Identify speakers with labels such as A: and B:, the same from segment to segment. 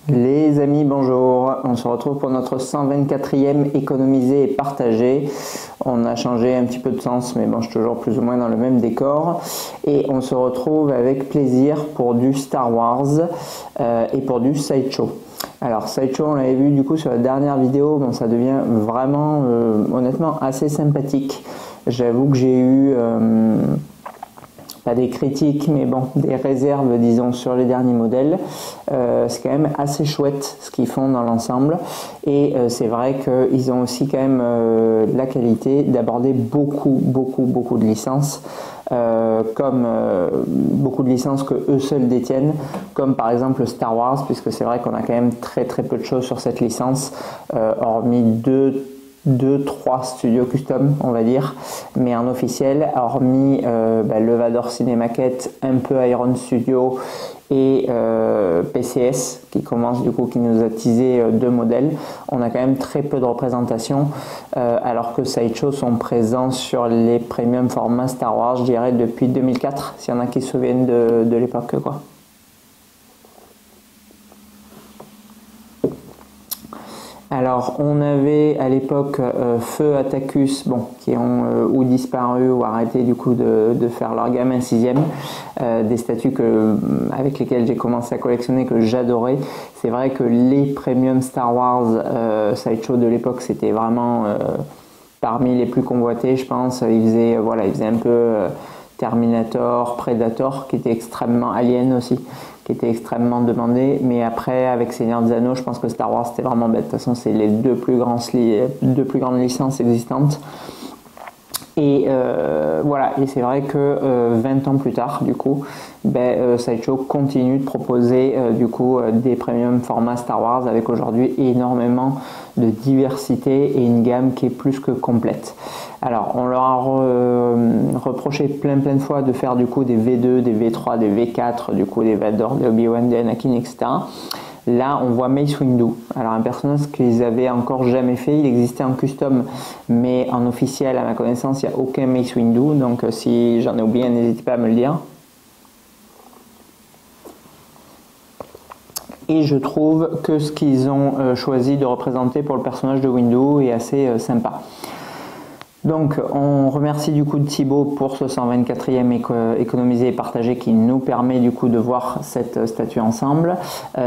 A: Les amis, bonjour, on se retrouve pour notre 124e économiser et partager. On a changé un petit peu de sens, mais bon, je suis toujours plus ou moins dans le même décor. Et on se retrouve avec plaisir pour du Star Wars et pour du Sideshow. Alors Sideshow, on l'avait vu du coup sur la dernière vidéo, bon, ça devient vraiment honnêtement assez sympathique. J'avoue que j'ai eu... pas des critiques, mais bon, des réserves, disons, sur les derniers modèles. C'est quand même assez chouette ce qu'ils font dans l'ensemble. Et c'est vrai qu'ils ont aussi quand même la qualité d'aborder beaucoup de licences. Comme beaucoup de licences que eux seuls détiennent, comme par exemple Star Wars, puisque c'est vrai qu'on a quand même très peu de choses sur cette licence, hormis deux, trois studios custom, on va dire, mais en officiel, hormis le Vador Cinemaquette, un peu Iron Studio et PCS qui nous a teasé deux modèles, on a quand même très peu de représentation, alors que Sideshow sont présents sur les premium formats Star Wars, je dirais depuis 2004, s'il y en a qui se souviennent de l'époque, quoi. Alors, on avait à l'époque Feu, Atticus, bon, qui ont ou disparu ou arrêté du coup de faire leur gamme 6e, des statues avec lesquelles j'ai commencé à collectionner, que j'adorais. C'est vrai que les premium Star Wars Sideshow de l'époque, c'était vraiment parmi les plus convoités, je pense. Ils faisaient un peu Terminator, Predator, qui était extrêmement Alien aussi, qui était extrêmement demandé, mais après avec Seigneur des Anneaux, je pense que Star Wars c'était vraiment bête. De toute façon, c'est les deux plus grandes licences existantes. Et voilà, et c'est vrai que 20 ans plus tard, du coup, Sideshow continue de proposer des premium formats Star Wars avec aujourd'hui énormément de diversité et une gamme qui est plus que complète. Alors, on leur a reproché plein de fois de faire du coup des V2, des V3, des V4, du coup des Vador, des Obi-Wan, des Anakin, etc. Là, on voit Mace Windu. Alors, un personnage qu'ils avaient encore jamais fait. Il existait en custom, mais en officiel, à ma connaissance, il n'y a aucun Mace Windu. Donc, si j'en ai oublié, n'hésitez pas à me le dire. Et je trouve que ce qu'ils ont choisi de représenter pour le personnage de Windu est assez sympa. Donc on remercie du coup Thibaut pour ce 124e économisé et partagé qui nous permet du coup de voir cette statue ensemble.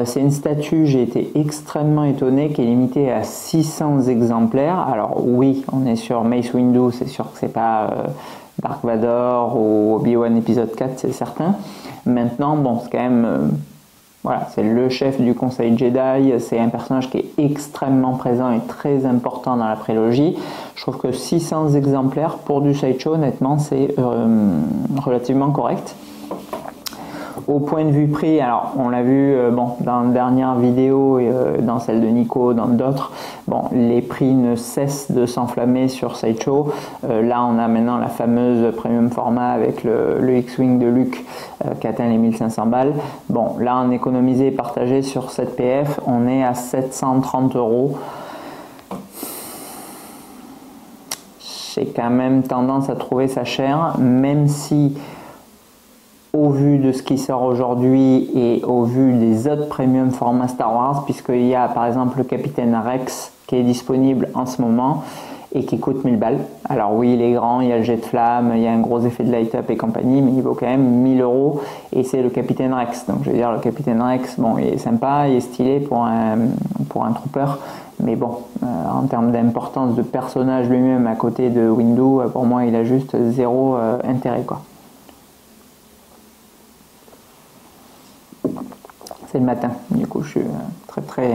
A: C'est une statue, j'ai été extrêmement étonné, qui est limitée à 600 exemplaires. Alors oui, on est sur Mace Windu, c'est sûr que c'est pas Dark Vador ou Obi-Wan épisode 4, c'est certain. Maintenant, bon, c'est quand même... voilà, c'est le chef du conseil Jedi, c'est un personnage qui est extrêmement présent et très important dans la prélogie. Je trouve que 600 exemplaires pour du Sideshow, honnêtement, c'est relativement correct. Au point de vue prix, alors on l'a vu dans la dernière vidéo et dans celle de Nico, dans d'autres, bon, les prix ne cessent de s'enflammer sur Sideshow. Là on a maintenant la fameuse premium format avec le X-Wing de Luke qui atteint les 1500 balles. Bon, là en économisé et partagé sur cette PF, on est à 730 €. J'ai quand même tendance à trouver ça cher, même si au vu de ce qui sort aujourd'hui et au vu des autres premium formats Star Wars, puisqu'il y a par exemple le Capitaine Rex qui est disponible en ce moment et qui coûte 1000 balles. Alors oui, il est grand, il y a le jet de flamme, il y a un gros effet de light-up et compagnie, mais il vaut quand même 1000 € et c'est le Capitaine Rex. Donc je veux dire, le Capitaine Rex, bon, il est sympa, il est stylé pour un trooper, mais bon, en termes d'importance de personnage lui-même à côté de Windu, pour moi, il a juste zéro intérêt, quoi. C'est le matin, du coup je suis très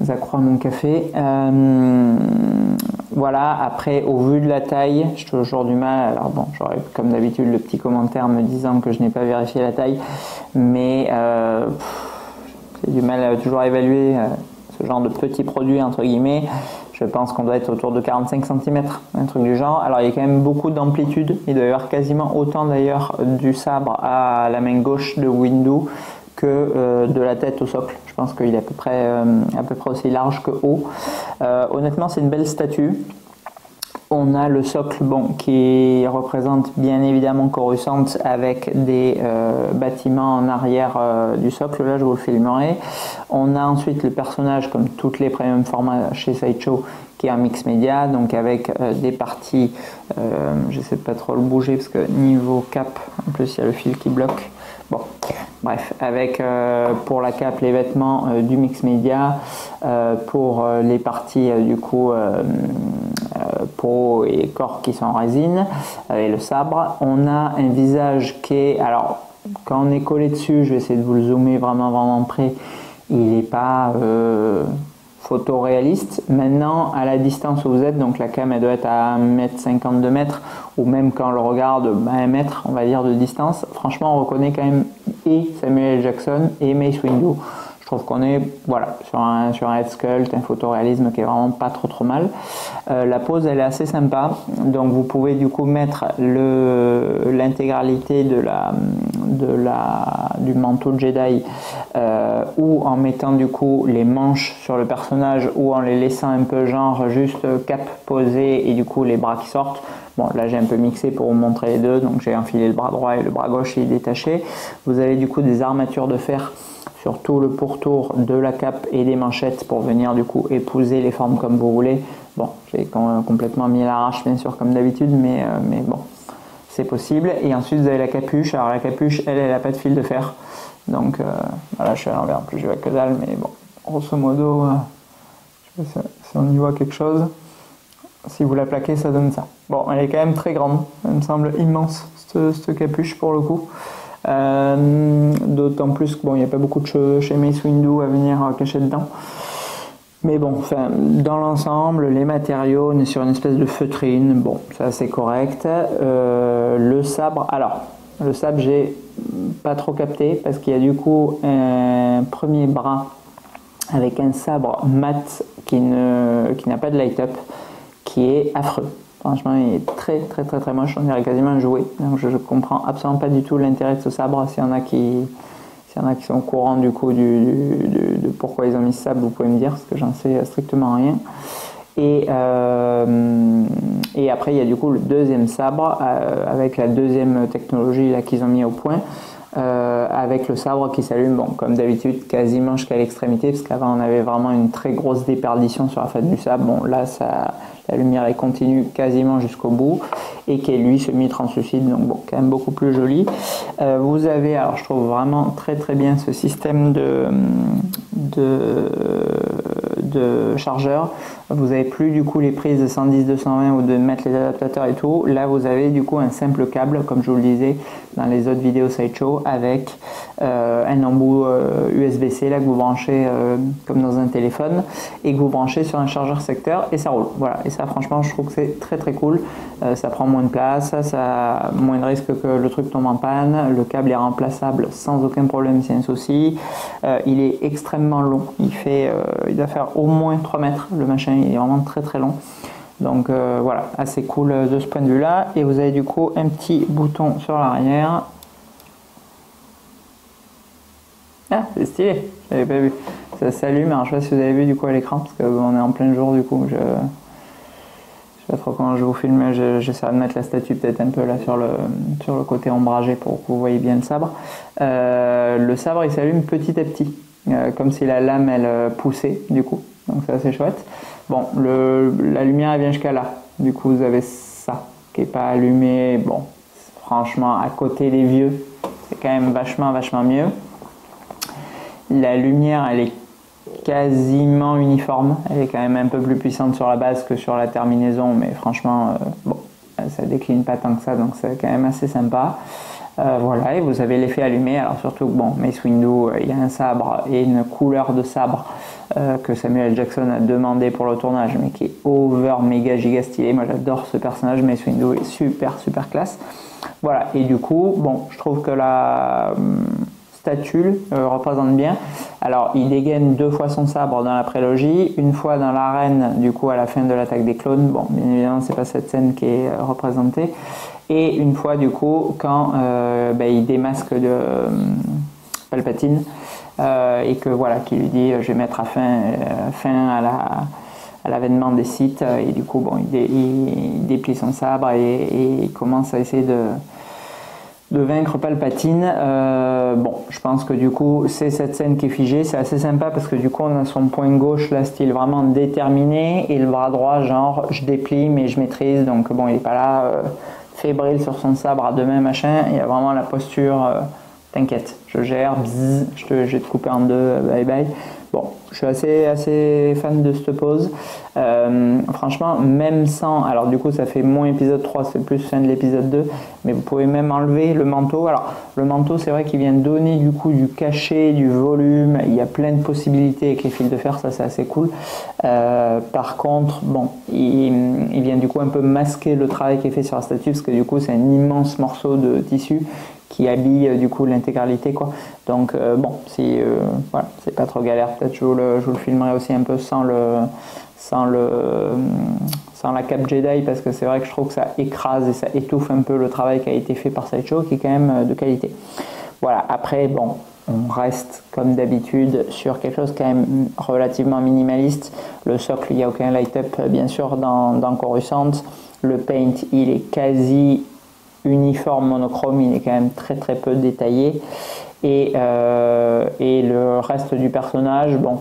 A: accro à mon café. Voilà, après au vu de la taille, j'ai toujours du mal, alors bon, j'aurais comme d'habitude le petit commentaire me disant que je n'ai pas vérifié la taille, mais j'ai du mal à toujours évaluer ce genre de petits produits entre guillemets. Je pense qu'on doit être autour de 45 cm, un truc du genre. Alors il y a quand même beaucoup d'amplitude, il doit y avoir quasiment autant d'ailleurs du sabre à la main gauche de Windu que de la tête au socle. Je pense qu'il est à peu près aussi large que haut. Honnêtement, c'est une belle statue. On a le socle qui représente bien évidemment Coruscant avec des bâtiments en arrière du socle, là je vous le filmerai. On a ensuite le personnage comme toutes les premium formats chez Sideshow qui est un mix média, donc avec des parties, j'essaie de pas trop le bouger parce que niveau cap, en plus il y a le fil qui bloque. Bon, bref, avec pour la cape les vêtements du mix média, pour les parties du coup peau et corps qui sont en résine, avec le sabre. On a un visage qui est, alors quand on est collé dessus, je vais essayer de vous le zoomer vraiment près, il n'est pas photoréaliste. Maintenant, à la distance où vous êtes, donc la cam elle doit être à 1,50 m, 2 mètres, ou même quand on le regarde, 1 mètre, on va dire, de distance, franchement, on reconnaît quand même et Samuel L. Jackson et Mace Windu. Je trouve qu'on est voilà, sur un head sculpt, un photoréalisme qui est vraiment pas trop mal. La pose elle est assez sympa, donc vous pouvez du coup mettre l'intégralité du manteau Jedi ou en mettant du coup les manches sur le personnage ou en les laissant un peu genre juste cap posé et du coup les bras qui sortent. Bon, là j'ai un peu mixé pour vous montrer les deux, donc j'ai enfilé le bras droit et le bras gauche est détaché. Vous avez du coup des armatures de fer sur tout le pourtour de la cape et des manchettes pour venir du coup épouser les formes comme vous voulez. Bon, j'ai complètement mis à l'arrache bien sûr comme d'habitude, mais bon, c'est possible. Et ensuite vous avez la capuche. Alors la capuche, elle n'a pas de fil de fer. Donc voilà, je suis à l'envers, en plus je vois que dalle, mais bon, grosso modo, je sais pas si on y voit quelque chose. Si vous la plaquez, ça donne ça. Bon, elle est quand même très grande, elle me semble immense, cette capuche pour le coup. D'autant plus que bon, il n'y a pas beaucoup de cheveux chez Mace Windu à venir cacher dedans. Mais bon, enfin, dans l'ensemble, les matériaux, on est sur une espèce de feutrine. Bon, ça c'est correct. Le sabre, alors, le sabre, j'ai pas trop capté parce qu'il y a du coup un premier bras avec un sabre mat qui n'a pas de light-up, qui est affreux. Franchement, il est très moche, on dirait quasiment un jouet. Donc je comprends absolument pas du tout l'intérêt de ce sabre. S'il y en a qui sont au courant du coup de pourquoi ils ont mis ce sabre, vous pouvez me dire, parce que j'en sais strictement rien. Et après, il y a du coup le deuxième sabre avec la deuxième technologie là qu'ils ont mis au point. Avec le sabre qui s'allume, bon, comme d'habitude, quasiment jusqu'à l'extrémité, parce qu'avant on avait vraiment une très grosse déperdition sur la face du sabre. Bon, là, la lumière elle continue quasiment jusqu'au bout, et qui est lui semi-translucide, donc bon, quand même beaucoup plus joli. Vous avez, alors je trouve vraiment très bien ce système de chargeur. Vous avez plus du coup les prises de 110, 220 ou de mettre les adaptateurs et tout. Là vous avez du coup un simple câble, comme je vous le disais dans les autres vidéos Sideshow, avec un embout USB-C là que vous branchez comme dans un téléphone et que vous branchez sur un chargeur secteur et ça roule. Voilà, et ça franchement je trouve que c'est très cool. Ça prend moins de place, ça a moins de risque que le truc tombe en panne. Le câble est remplaçable sans aucun problème si y a un souci. Il est extrêmement long, il doit faire au moins 3 mètres le machin, il est vraiment très long. Donc voilà, assez cool de ce point de vue là. Et vous avez du coup un petit bouton sur l'arrière. Ah, c'est stylé, j'avais pas vu. Ça s'allume, alors je sais pas si vous avez vu du coup à l'écran, parce qu'on est en plein jour du coup. Je sais pas trop comment je vous filme, j'essaierai de mettre la statue peut-être un peu là sur le côté ombragé pour que vous voyez bien le sabre. Le sabre il s'allume petit à petit, comme si la lame elle poussait du coup, donc c'est assez chouette. Bon, la lumière elle vient jusqu'à là, du coup vous avez ça qui est pas allumé. Bon, franchement à côté des vieux, c'est quand même vachement mieux. La lumière elle est quasiment uniforme, elle est quand même un peu plus puissante sur la base que sur la terminaison, mais franchement bon, ça décline pas tant que ça, donc c'est quand même assez sympa. Voilà, et vous avez l'effet allumé. Alors surtout que bon, Mace Windu il y a un sabre et une couleur de sabre que Samuel L. Jackson a demandé pour le tournage, mais qui est over méga giga stylé. Moi j'adore ce personnage, Mace Windu est super classe. Voilà, et du coup bon, je trouve que la statue représente bien. Alors il dégaine 2 fois son sabre dans la prélogie, une fois dans l'arène du coup à la fin de l'attaque des clones. Bon, bien évidemment c'est pas cette scène qui est représentée, et une fois du coup quand il démasque Palpatine et que voilà, qui lui dit je vais mettre fin à l'avènement des sites, et du coup, bon, il déplie son sabre et il commence à essayer de vaincre Palpatine. Bon, je pense que du coup, c'est cette scène qui est figée. C'est assez sympa parce que du coup, on a son poing gauche, là, style vraiment déterminé, et le bras droit, genre, je déplie, mais je maîtrise. Donc, bon, il n'est pas là fébrile sur son sabre à deux mains, machin. Il y a vraiment la posture, t'inquiète, je gère, bzzz, je vais te couper en deux, bye bye. Bon, je suis assez fan de cette pose. Franchement, même sans... Alors du coup, ça fait moins épisode 3, c'est plus fin de l'épisode 2. Mais vous pouvez même enlever le manteau. Alors, le manteau, c'est vrai qu'il vient donner du coup du cachet, du volume. Il y a plein de possibilités avec les fils de fer, ça c'est assez cool. Par contre, bon, il vient du coup un peu masquer le travail qui est fait sur la statue. Parce que du coup, c'est un immense morceau de tissu qui habille du coup l'intégralité, quoi. Donc bon, si voilà, c'est pas trop galère, peut-être je vous le filmerai aussi un peu sans la cape Jedi, parce que c'est vrai que je trouve que ça écrase et ça étouffe un peu le travail qui a été fait par Sideshow, qui est quand même de qualité. Voilà, après bon, on reste comme d'habitude sur quelque chose quand même relativement minimaliste. Le socle, il n'y a aucun light-up bien sûr dans Coruscant. Le paint, il est quasi uniforme monochrome, il est quand même très peu détaillé, et le reste du personnage, bon,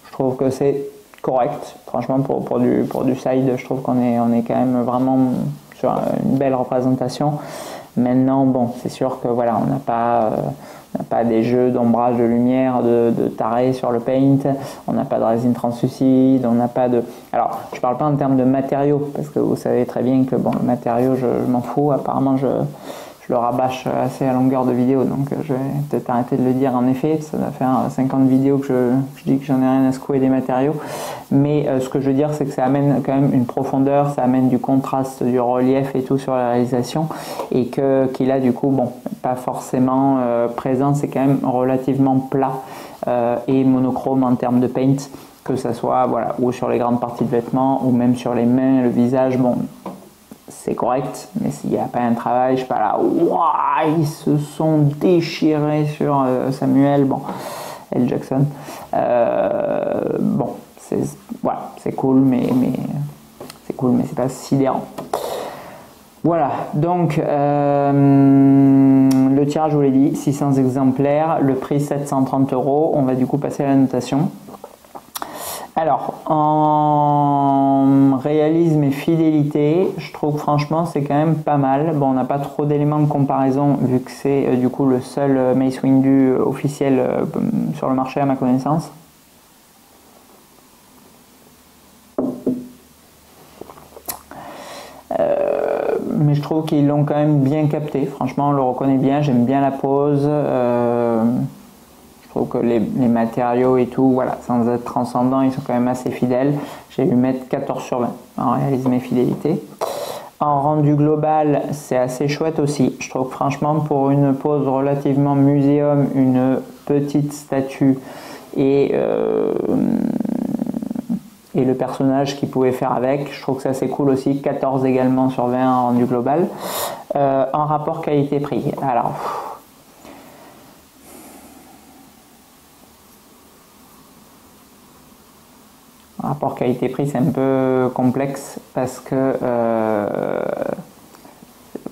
A: je trouve que c'est correct, franchement pour du side, je trouve qu'on est quand même vraiment sur une belle représentation. Maintenant, bon, c'est sûr que voilà, on n'a pas des jeux d'ombrage de lumière de taré sur le paint, on n'a pas de résine translucide, on n'a pas de... Alors, je parle pas en termes de matériaux, parce que vous savez très bien que bon, le matériau, je m'en fous, apparemment je le rabâche assez à longueur de vidéo, donc je vais peut-être arrêter de le dire en effet, ça va faire 50 vidéos que je dis que j'en ai rien à secouer des matériaux, mais ce que je veux dire c'est que ça amène quand même une profondeur, ça amène du contraste, du relief et tout sur la réalisation, et qu'il a du coup, bon, pas forcément présent, c'est quand même relativement plat et monochrome en termes de paint, que ça soit voilà, ou sur les grandes parties de vêtements, ou même sur les mains, le visage, bon, c'est correct, mais s'il n'y a pas un travail, je sais pas là, ouah, ils se sont déchirés sur Samuel, bon, L. Jackson, bon, voilà, c'est cool, mais c'est pas sidérant. Voilà, donc le tirage, je vous l'ai dit, 600 exemplaires, le prix 730 €. On va du coup passer à la notation. Alors, en réalisme et fidélité, je trouve franchement c'est quand même pas mal. Bon, on n'a pas trop d'éléments de comparaison vu que c'est du coup le seul Mace Windu officiel sur le marché à ma connaissance. Mais je trouve qu'ils l'ont quand même bien capté. Franchement, on le reconnaît bien. J'aime bien la pose. Je trouve que les matériaux et tout, voilà, sans être transcendants, ils sont quand même assez fidèles. J'ai dû mettre 14/20 en réalisme et fidélité. En rendu global, c'est assez chouette aussi. Je trouve franchement pour une pose relativement muséum, une petite statue et le personnage qu'il pouvait faire avec, je trouve que ça c'est cool aussi. 14 également sur 20 en rendu global. En rapport qualité-prix, alors... rapport qualité-prix, c'est un peu complexe parce que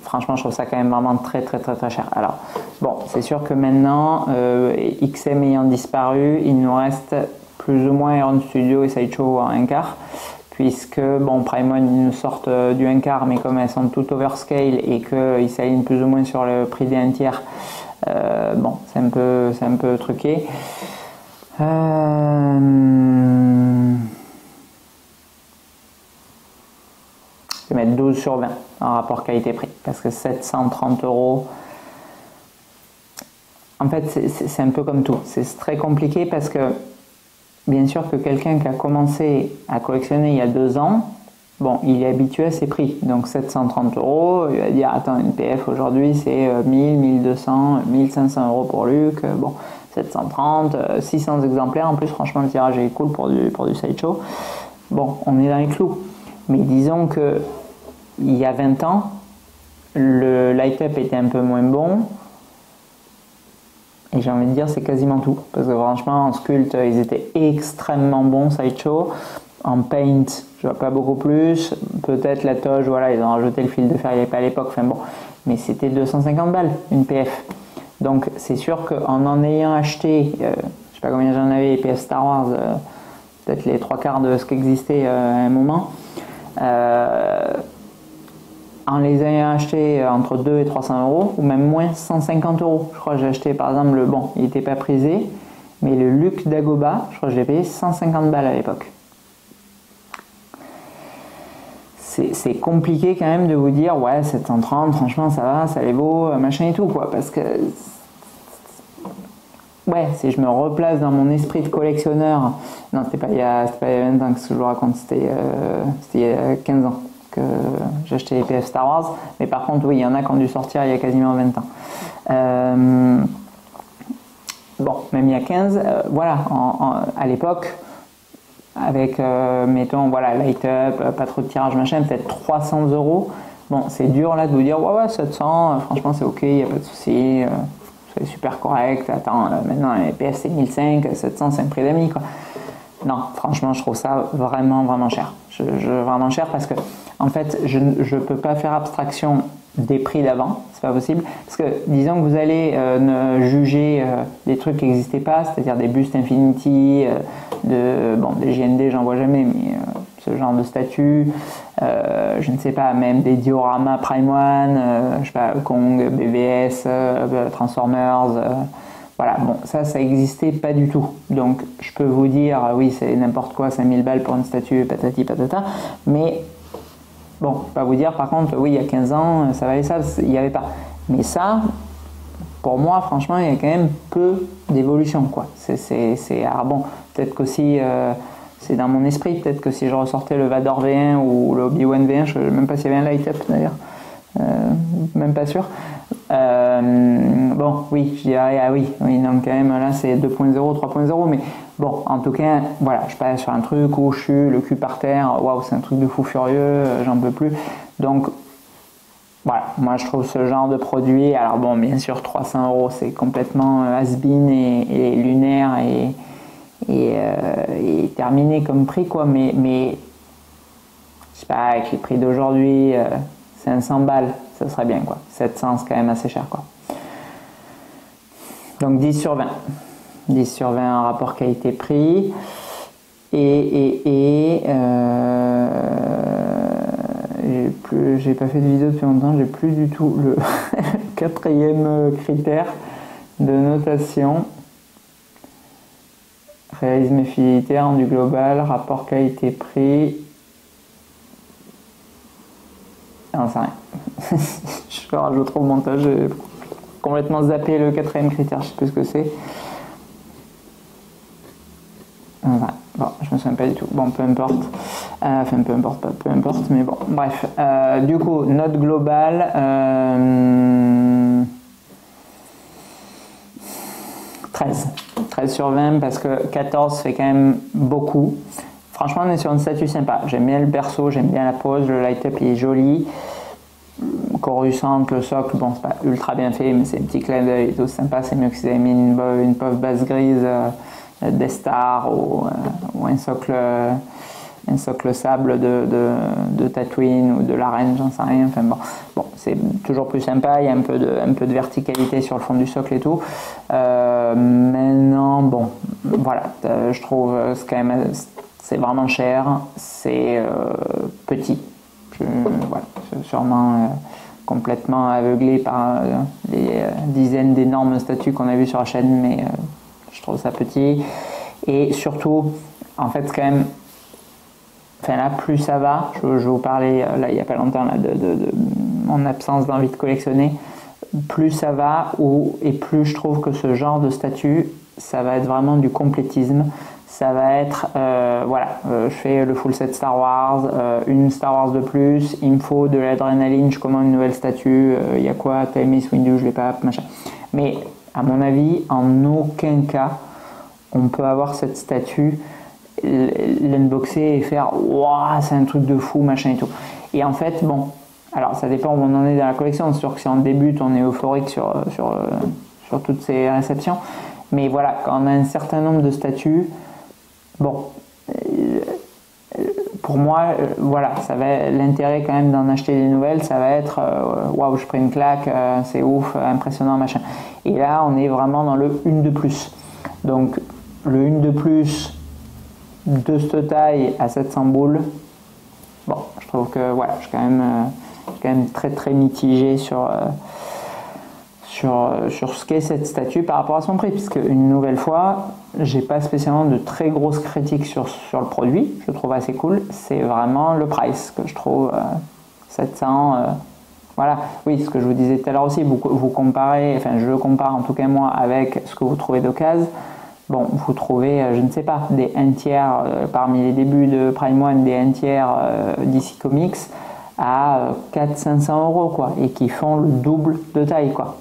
A: franchement, je trouve ça quand même vraiment très cher. Alors, bon, c'est sûr que maintenant, XM ayant disparu, il nous reste plus ou moins Iron Studio et Sideshow en un quart, puisque, bon, Prime One, ils nous sortent du un quart, mais comme elles sont toutes overscale et qu'ils s'alignent plus ou moins sur le prix des un tiers, bon, c'est un peu truqué. Je vais mettre 12/20 en rapport qualité-prix parce que 730 €, en fait c'est un peu comme tout, c'est très compliqué parce que bien sûr que quelqu'un qui a commencé à collectionner il y a 2 ans, bon, il est habitué à ces prix, donc 730 €, il va dire attends, une PF aujourd'hui c'est 1000, 1200, 1500 € pour Luc, bon, 730, 600 exemplaires, en plus franchement le tirage est cool pour du Sideshow. Bon, on est dans les clous, mais disons que il y a 20 ans, le light-up était un peu moins bon, et j'ai envie de dire c'est quasiment tout, parce que franchement en sculpte ils étaient extrêmement bons Sideshow. En paint, je vois pas beaucoup plus. Peut-être la toge, voilà, ils ont rajouté le fil de fer, il n'y avait pas à l'époque. Enfin bon, mais c'était 250 balles une PF. Donc c'est sûr qu'en ayant acheté, je sais pas combien j'en avais, les PF Star Wars, peut-être les 3/4 de ce qui existait à un moment. En les ayant achetés entre 2 et 300 euros, ou même moins 150 euros. Je crois que j'ai acheté par exemple le bon, il n'était pas prisé, mais le Luke Dagobah, je crois que je l'ai payé 150 balles à l'époque. C'est compliqué quand même de vous dire ouais 730 franchement ça va, ça les vaut, machin et tout quoi, parce que ouais, si je me replace dans mon esprit de collectionneur, non c'était pas il y a 20 ans que je vous raconte, c'était il y a 15 ans que j'ai acheté les PF Star Wars, mais par contre oui il y en a qui ont dû sortir il y a quasiment 20 ans. Bon, même il y a 15, voilà, à l'époque, avec, mettons, voilà, light up, pas trop de tirage, machin, peut-être 300 euros. Bon, c'est dur là de vous dire, ouais, 700, franchement c'est ok, il n'y a pas de souci, c'est super correct. Attends, maintenant les PS c'est 1005, 700 c'est un prix d'amis, quoi. Non, franchement, je trouve ça vraiment, vraiment cher. Vraiment cher parce que, en fait, je ne peux pas faire abstraction des prix d'avant, c'est pas possible. Parce que, disons que vous allez juger des trucs qui n'existaient pas, c'est-à-dire des bustes Infinity, des JND, j'en vois jamais, mais ce genre de statues, je ne sais pas, même des dioramas Prime One, je sais pas, Kong, BVS, Transformers. Voilà, bon, ça n'existait pas du tout. Donc, je peux vous dire, oui, c'est n'importe quoi, 5000 balles pour une statue, patati patata, mais bon, je peux pas vous dire, par contre, oui, il y a 15 ans, ça valait ça, il n'y avait pas. Mais ça, pour moi, franchement, il y a quand même peu d'évolution, quoi. Alors bon, peut-être qu'aussi, c'est dans mon esprit, peut-être que si je ressortais le Vador V1 ou le Obi-Wan V1, je ne sais même pas s'il y avait un light-up d'ailleurs, même pas sûr. Bon, oui, je dirais, ah oui, donc quand même, là, c'est 2.0, 3.0, mais bon, en tout cas, voilà, je passe sur un truc où je suis le cul par terre, waouh, c'est un truc de fou furieux, j'en peux plus. Donc, voilà, moi, je trouve ce genre de produit, alors bon, bien sûr, 300 euros, c'est complètement has-been et lunaire et terminé comme prix, quoi, mais je sais pas, avec les prix d'aujourd'hui, 500 balles, ça serait bien, quoi. 700, c'est quand même assez cher, quoi. Donc 10 sur 20. 10 sur 20 en rapport qualité-prix. J'ai pas fait de vidéo depuis longtemps, j'ai plus du tout le quatrième critère de notation. Réalisme et fidélité, rendu global, rapport qualité-prix. Non, c'est rien. Je rajoute trop au montage, j'ai complètement zappé le quatrième critère, je sais plus ce que c'est. Enfin, bon, je me souviens pas du tout. Bon, peu importe. Enfin, peu importe, pas peu importe, mais bon, bref. Du coup, note globale. 13 sur 20 parce que 14 fait quand même beaucoup. Franchement, on est sur une statue sympa. J'aime bien le berceau, j'aime bien la pose, le light-up il est joli. Coruscant, le socle, bon, c'est pas ultra bien fait, mais c'est un petit clin d'œil et tout, c'est sympa. C'est mieux que s'ils avaient mis une pauvre base grise des stars ou un socle sable de Tatooine ou de la Reine, j'en sais rien. Enfin bon, c'est toujours plus sympa, il y a un peu de verticalité sur le fond du socle et tout. Maintenant, bon, voilà, je trouve c'est quand même, c'est vraiment cher, c'est petit. Voilà, je suis sûrement complètement aveuglé par les dizaines d'énormes statues qu'on a vues sur la chaîne, mais je trouve ça petit. Et surtout, en fait, c'est quand même. Enfin là, plus ça va, je vous parlais là il n'y a pas longtemps là, de mon absence d'envie de collectionner, plus ça va et plus je trouve que ce genre de statue, ça va être vraiment du complétisme. Ça va être, je fais le full set Star Wars, une Star Wars de plus, il me faut de l'adrénaline, je commande une nouvelle statue, il y a quoi, Time is Windu, je l'ai pas, machin. Mais à mon avis, en aucun cas, on peut avoir cette statue, l'unboxer et faire waouh, c'est un truc de fou, machin et tout. Et en fait, bon, alors ça dépend où on en est dans la collection, c'est sûr que si on débute, on est euphorique sur toutes ces réceptions. Mais voilà, quand on a un certain nombre de statues, bon, pour moi, voilà, ça va l'intérêt quand même d'en acheter des nouvelles, ça va être waouh, je prends une claque, c'est ouf, impressionnant, machin. Et là, on est vraiment dans le une de plus. Donc, le une de plus de cette taille à 700 boules, bon, je trouve que voilà, je suis quand même très très mitigé sur ce qu'est cette statue par rapport à son prix, puisque une nouvelle fois, j'ai pas spécialement de très grosses critiques sur le produit, je le trouve assez cool, c'est vraiment le price que je trouve 700, voilà, oui, ce que je vous disais tout à l'heure aussi, vous comparez, enfin je le compare en tout cas moi avec ce que vous trouvez d'occasion, bon, vous trouvez, je ne sais pas, des 1 tiers parmi les débuts de Prime One, des 1 tiers DC Comics à 400-500 € quoi, et qui font le double de taille quoi.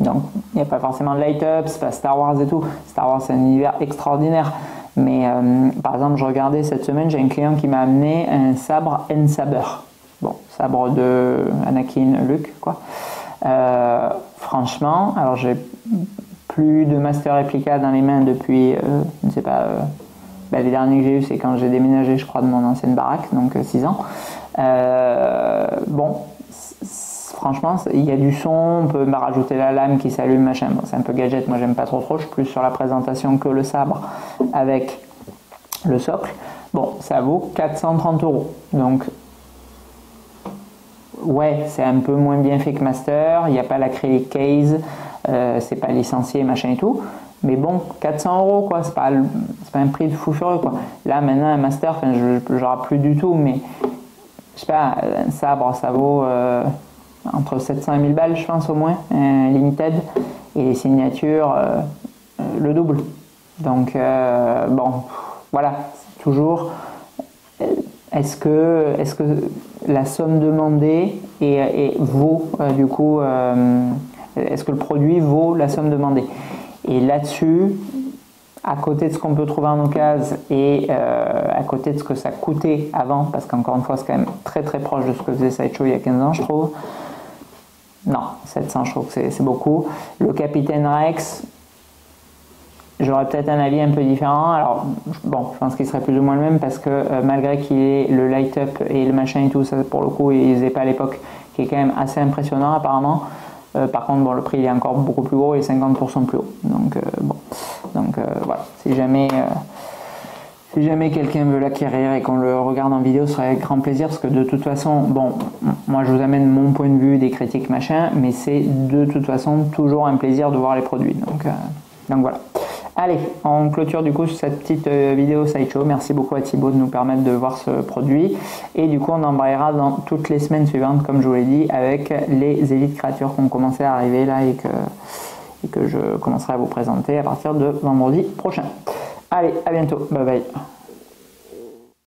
A: Donc, il n'y a pas forcément de light-up, c'est pas Star Wars et tout. Star Wars, c'est un univers extraordinaire. Mais par exemple, je regardais cette semaine, j'ai un client qui m'a amené un sabre N-Saber. Bon, sabre de Anakin Luke, quoi. Franchement, alors j'ai plus de Master Replica dans les mains depuis, je ne sais pas, les derniers que j'ai eu, c'est quand j'ai déménagé, je crois, de mon ancienne baraque, donc 6 ans. Bon. Franchement, il y a du son, on peut rajouter la lame qui s'allume, machin. Bon, c'est un peu gadget, moi j'aime pas trop, je suis plus sur la présentation que le sabre avec le socle. Bon, ça vaut 430 €. Donc, ouais, c'est un peu moins bien fait que Master, il n'y a pas l'acrylic case, c'est pas licencié, machin et tout. Mais bon, 400 € quoi, c'est pas un prix de fou furieux quoi. Là maintenant, un Master, enfin, je n'aurai plus du tout, mais je sais pas, un sabre, ça vaut entre 700 et 1000 balles, je pense au moins, limited, et les signatures, le double. Donc, bon, voilà, c'est toujours, est-ce que la somme demandée vaut, du coup, est-ce que le produit vaut la somme demandée? Et là-dessus, à côté de ce qu'on peut trouver en occasion et à côté de ce que ça coûtait avant, parce qu'encore une fois, c'est quand même très très proche de ce que faisait Sideshow il y a 15 ans, je trouve. Non, 700, je trouve que c'est beaucoup. Le Capitaine Rex, j'aurais peut-être un avis un peu différent. Alors, bon, je pense qu'il serait plus ou moins le même parce que malgré qu'il ait le light-up et le machin et tout, ça pour le coup, ils faisaient pas à l'époque, qui est quand même assez impressionnant apparemment. Par contre, bon, le prix il est encore beaucoup plus gros et 50% plus haut. Donc, bon. Donc, voilà. Si jamais quelqu'un veut l'acquérir et qu'on le regarde en vidéo, ce serait avec grand plaisir parce que de toute façon, bon, moi je vous amène mon point de vue, des critiques machin, mais c'est de toute façon toujours un plaisir de voir les produits. Donc voilà. Allez, on clôture du coup cette petite vidéo Sideshow. Merci beaucoup à Thibaut de nous permettre de voir ce produit. Et du coup, on embrayera dans toutes les semaines suivantes, comme je vous l'ai dit, avec les élites créatures qui ont commencé à arriver là et que je commencerai à vous présenter à partir de vendredi prochain. Allez, à bientôt. Bye bye.